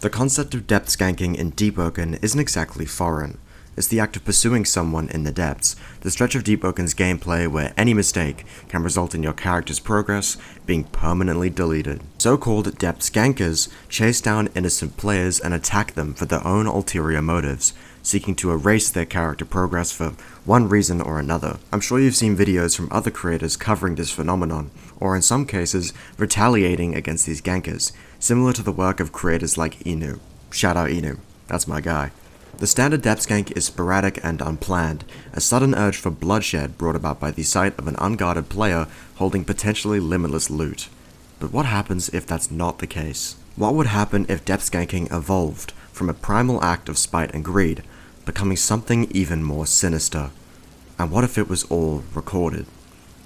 The concept of depth skanking in Deepwoken isn't exactly foreign. It's the act of pursuing someone in the depths, the stretch of Deepwoken's gameplay where any mistake can result in your character's progress being permanently deleted. So-called depth skankers chase down innocent players and attack them for their own ulterior motives, seeking to erase their character progress for one reason or another. I'm sure you've seen videos from other creators covering this phenomenon, or in some cases, retaliating against these gankers, similar to the work of creators like Inu. Shout out Inu, that's my guy. The standard depth skank is sporadic and unplanned, a sudden urge for bloodshed brought about by the sight of an unguarded player holding potentially limitless loot. But what happens if that's not the case? What would happen if depth skanking evolved from a primal act of spite and greed, becoming something even more sinister? And what if it was all recorded?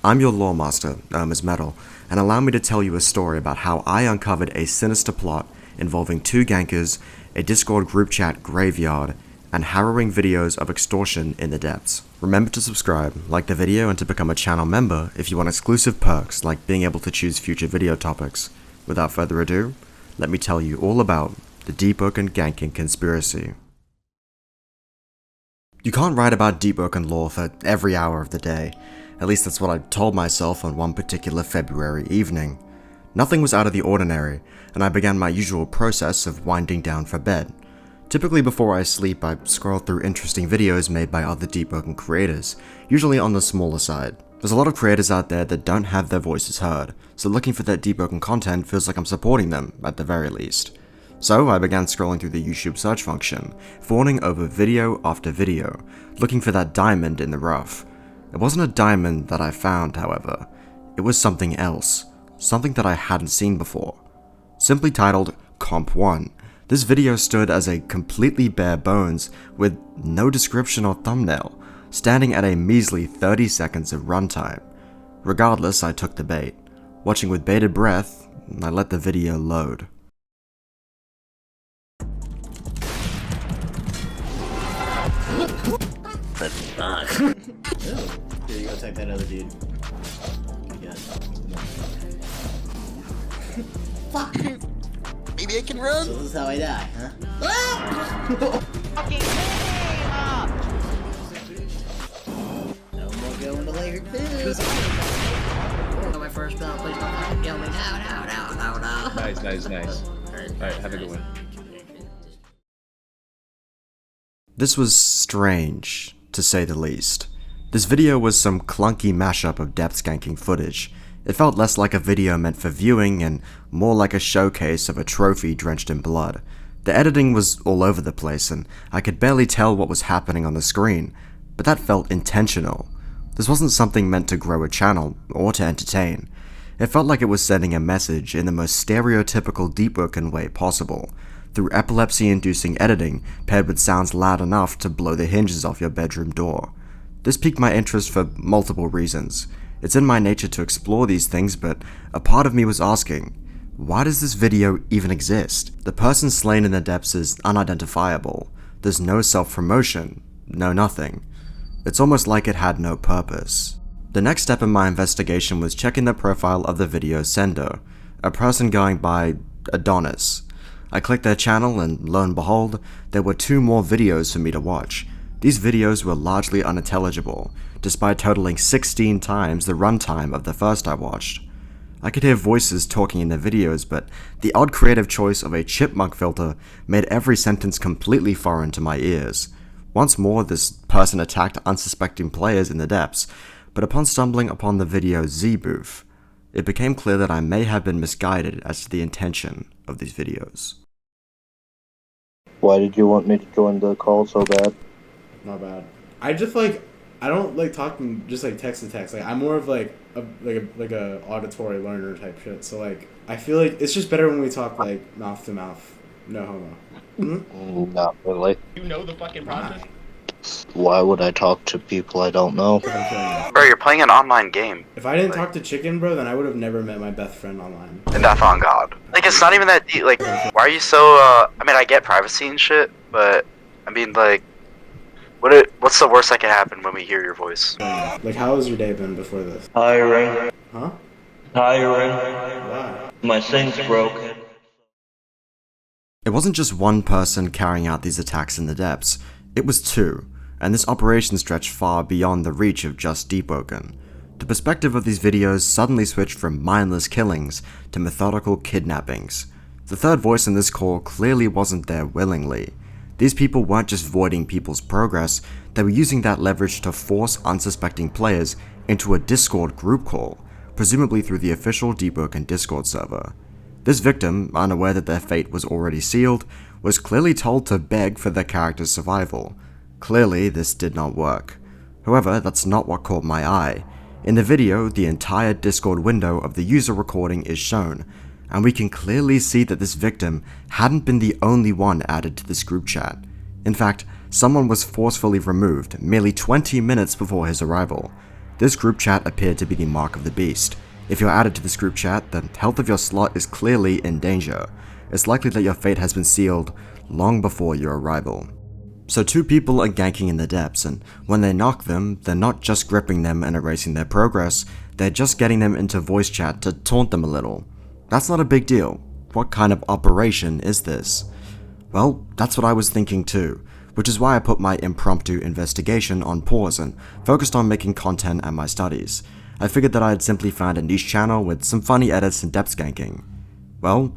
I'm your lore master, Metal, and allow me to tell you a story about how I uncovered a sinister plot involving two gankers, a Discord group chat graveyard, and harrowing videos of extortion in the depths. Remember to subscribe, like the video, and to become a channel member if you want exclusive perks like being able to choose future video topics. Without further ado, let me tell you all about the Deepwoken ganking conspiracy. You can't write about Deepwoken lore for every hour of the day. At least that's what I told myself on one particular February evening. Nothing was out of the ordinary, and I began my usual process of winding down for bed. Typically before I sleep, I scroll through interesting videos made by other Deepwoken creators, usually on the smaller side. There's a lot of creators out there that don't have their voices heard, so looking for that Deepwoken content feels like I'm supporting them, at the very least. So I began scrolling through the YouTube search function, fawning over video after video, looking for that diamond in the rough. It wasn't a diamond that I found, however. It was something else. Something that I hadn't seen before. Simply titled Comp 1, this video stood as a completely bare bones with no description or thumbnail, standing at a measly 30 seconds of runtime. Regardless, I took the bait. Watching with bated breath, I let the video load. Here you go, type that other dude. Fuck! Maybe I can run? So this is how I die, huh? Fucking no more going to layered food! My first spell, please don't fucking kill me. No. Nice. Alright, have a good one. This was strange, to say the least. This video was some clunky mashup of depth skanking footage. It felt less like a video meant for viewing and more like a showcase of a trophy drenched in blood. The editing was all over the place and I could barely tell what was happening on the screen, but that felt intentional. This wasn't something meant to grow a channel or to entertain. It felt like it was sending a message in the most stereotypical Deepwoken way possible, through epilepsy-inducing editing paired with sounds loud enough to blow the hinges off your bedroom door. This piqued my interest for multiple reasons. It's in my nature to explore these things, but a part of me was asking, why does this video even exist? The person slain in the depths is unidentifiable. There's no self-promotion, no nothing. It's almost like it had no purpose. The next step in my investigation was checking the profile of the video sender, a person going by Adonis. I clicked their channel and lo and behold, there were 2 more videos for me to watch. These videos were largely unintelligible, despite totaling 16 times the runtime of the first I watched. I could hear voices talking in the videos, but the odd creative choice of a chipmunk filter made every sentence completely foreign to my ears. Once more, this person attacked unsuspecting players in the depths, but upon stumbling upon the video Z-Booth, it became clear that I may have been misguided as to the intention of these videos. Why did you want me to join the call so bad? Not bad. I just I don't like talking just like text to text. Like I'm more of like a auditory learner type shit. So like I feel like it's just better when we talk like mouth to mouth. No homo. Hmm? Not really. You know the fucking process? Why would I talk to people I don't know? Bro, you're playing an online game. If I didn't talk to Chicken, bro, then I would have never met my best friend online. And that's on God. Like, it's not even that deep. Like, why are you so, I mean, I get privacy and shit, but, I mean, like, what's the worst that can happen when we hear your voice? Like, how has your day been before this? Tiring. Huh? Tiring. Why? My sink's broken. It wasn't just one person carrying out these attacks in the depths, it was two, and this operation stretched far beyond the reach of just Deepwoken. The perspective of these videos suddenly switched from mindless killings to methodical kidnappings. The third voice in this call clearly wasn't there willingly. These people weren't just voiding people's progress, they were using that leverage to force unsuspecting players into a Discord group call, presumably through the official Deepwoken Discord server. This victim, unaware that their fate was already sealed, was clearly told to beg for their character's survival. Clearly, this did not work. However, that's not what caught my eye. In the video, the entire Discord window of the user recording is shown, and we can clearly see that this victim hadn't been the only one added to this group chat. In fact, someone was forcefully removed merely 20 minutes before his arrival. This group chat appeared to be the mark of the beast. If you're added to this group chat, the health of your slot is clearly in danger. It's likely that your fate has been sealed long before your arrival. So two people are ganking in the depths, and when they knock them, they're not just gripping them and erasing their progress, they're just getting them into voice chat to taunt them a little. That's not a big deal. What kind of operation is this? Well, that's what I was thinking too, which is why I put my impromptu investigation on pause and focused on making content and my studies. I figured that I had simply found a niche channel with some funny edits and depth ganking. Well,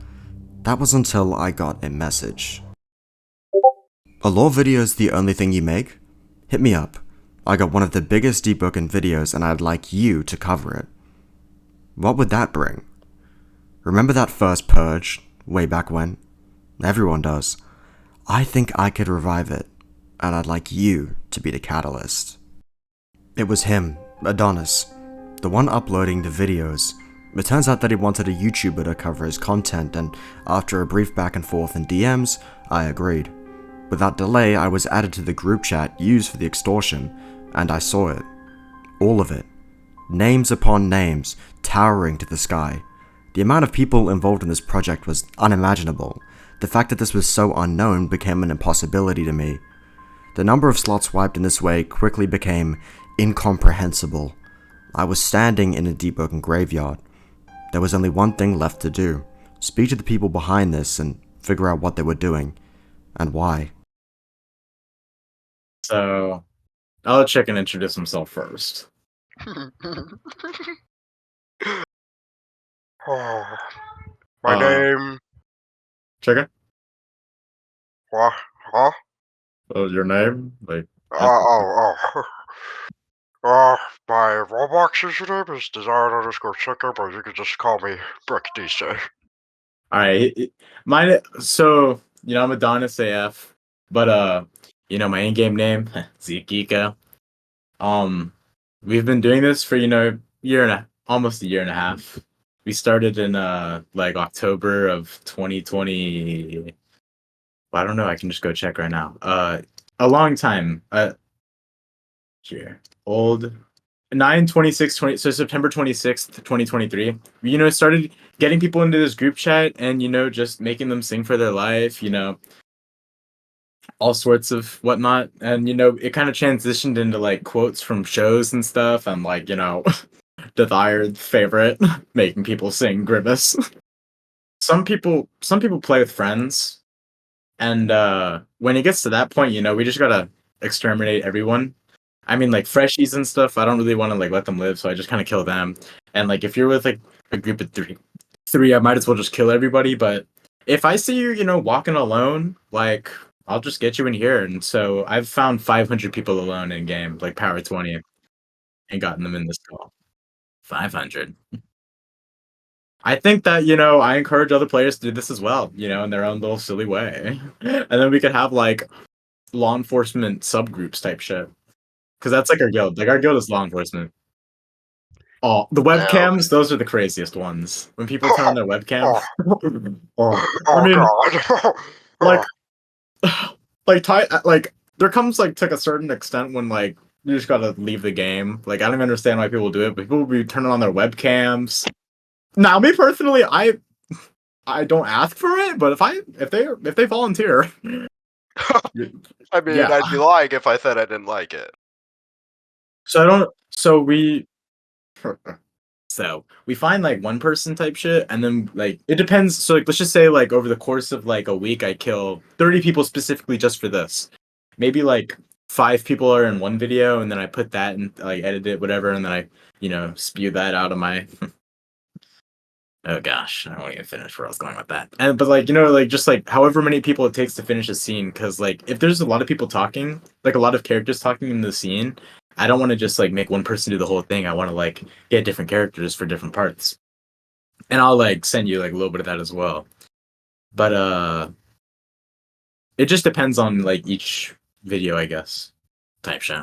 that was until I got a message. Are lore videos the only thing you make? Hit me up. I got one of the biggest Deepwoken videos and I'd like you to cover it. What would that bring? Remember that first purge, way back when? Everyone does. I think I could revive it, and I'd like you to be the catalyst. It was him, Adonis, the one uploading the videos. It turns out that he wanted a YouTuber to cover his content, and after a brief back and forth in DMs, I agreed. Without delay, I was added to the group chat used for the extortion, and I saw it. All of it. Names upon names, towering to the sky. The amount of people involved in this project was unimaginable. The fact that this was so unknown became an impossibility to me. The number of slots wiped in this way quickly became incomprehensible. I was standing in a Deepwoken graveyard. There was only one thing left to do. Speak to the people behind this and figure out what they were doing. And why. So, I'll let Chicken introduce himself first. My name. Chicken? What? Huh? Oh, your name? Like, My Roblox username is design_chicken, but you can just call me Brick DJ. alright. Mine, so, I'm Adonis AF, but, my in-game name, Zekika. We've been doing this for, almost a year and a half. We started in, October of 2020. Well, I don't know, I can just go check right now. A long time. Here. Old. 9/26/20, so September 26th, 2023. Started getting people into this group chat and, just making them sing for their life, all sorts of whatnot. And, it kind of transitioned into, quotes from shows and stuff. And, desired favorite, making people sing Grimace. Some people play with friends. And when it gets to that point, we just gotta exterminate everyone. I mean, freshies and stuff, I don't really want to let them live, so I just kind of kill them. And if you're with a group of three, I might as well just kill everybody. But if I see you, walking alone, I'll just get you in here. And so I've found 500 people alone in game, Power 20, and gotten them in this call. 500. I think that, I encourage other players to do this as well, in their own little silly way. And then we could have law enforcement subgroups type shit. Because that's our guild. Our guild is law enforcement. Oh, the webcams, those are the craziest ones. When people turn on their webcam. There comes to a certain extent when you just gotta leave the game. I don't even understand why people do it, but people will be turning on their webcams. Now, me personally, I don't ask for it, but if they volunteer. I mean, yeah. I'd be lying if I said I didn't like it. So So we find like one person type shit, and then like it depends. So like let's just say like over the course of like a week, I kill 30 people specifically just for this. Maybe like 5 people are in one video, and then I put that and like edit it, whatever, and then I spew that out of my. Oh gosh, I won't even finish where I was going with that. And but like like just like however many people it takes to finish a scene, because like if there's a lot of people talking, like a lot of characters talking in the scene, I don't want to just like make one person do the whole thing. I want to like get different characters for different parts, and I'll like send you like a little bit of that as well. But it just depends on like each video, I guess, type shit.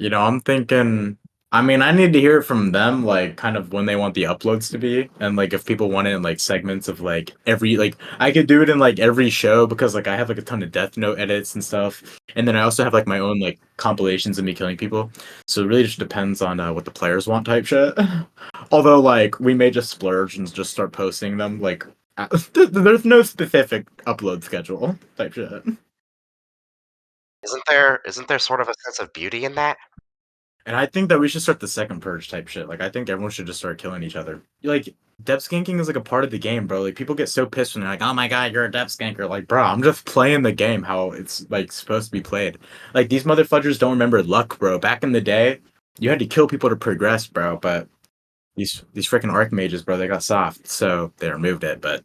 I'm thinking. I mean, I need to hear it from them, like, kind of when they want the uploads to be, and like if people want it in like segments of like every like I could do it in like every show because like I have like a ton of Death Note edits and stuff, and then I also have like my own like compilations of me killing people. So it really just depends on what the players want, type shit. Although like we may just splurge and just start posting them like there's no specific upload schedule type shit. Isn't there sort of a sense of beauty in that? And I think that we should start the second purge type shit. Like, I think everyone should just start killing each other. Like, depth skanking is like a part of the game, bro. Like, people get so pissed when they're like, "Oh my god, you're a depth skanker." Like, bro, I'm just playing the game how it's like supposed to be played. Like, these motherfuckers don't remember luck, bro. Back in the day, you had to kill people to progress, bro. But these freaking archmages, bro, they got soft, so they removed it. But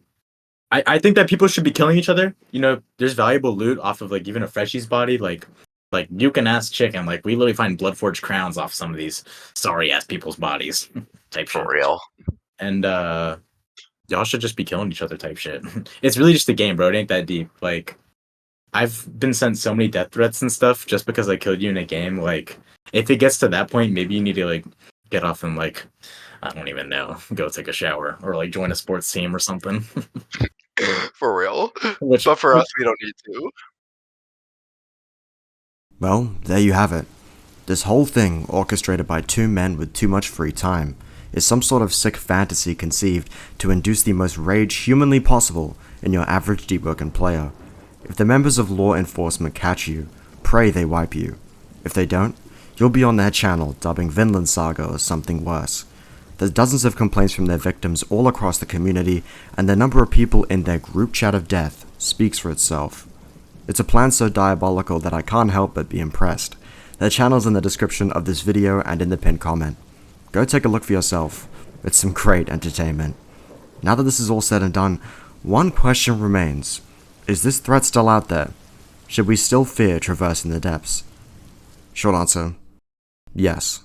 I think that people should be killing each other. There's valuable loot off of like even a freshie's body, like you can ask chicken. Like we literally find bloodforged crowns off some of these sorry ass people's bodies type shit. For real. And y'all should just be killing each other type shit. It's really just a game, bro. It ain't that deep. Like I've been sent so many death threats and stuff just because I killed you in a game. Like if it gets to that point, maybe you need to like get off and like I don't even know, go take a shower or like join a sports team or something. For real. Which, But for us, we don't need to. Well, there you have it. This whole thing, orchestrated by two men with too much free time, is some sort of sick fantasy conceived to induce the most rage humanly possible in your average Deepwoken player. If the members of law enforcement catch you, pray they wipe you. If they don't, you'll be on their channel dubbing Vinland Saga or something worse. There's dozens of complaints from their victims all across the community, and the number of people in their group chat of death speaks for itself. It's a plan so diabolical that I can't help but be impressed. Their channel's in the description of this video and in the pinned comment. Go take a look for yourself. It's some great entertainment. Now that this is all said and done, one question remains. Is this threat still out there? Should we still fear traversing the depths? Short answer, yes.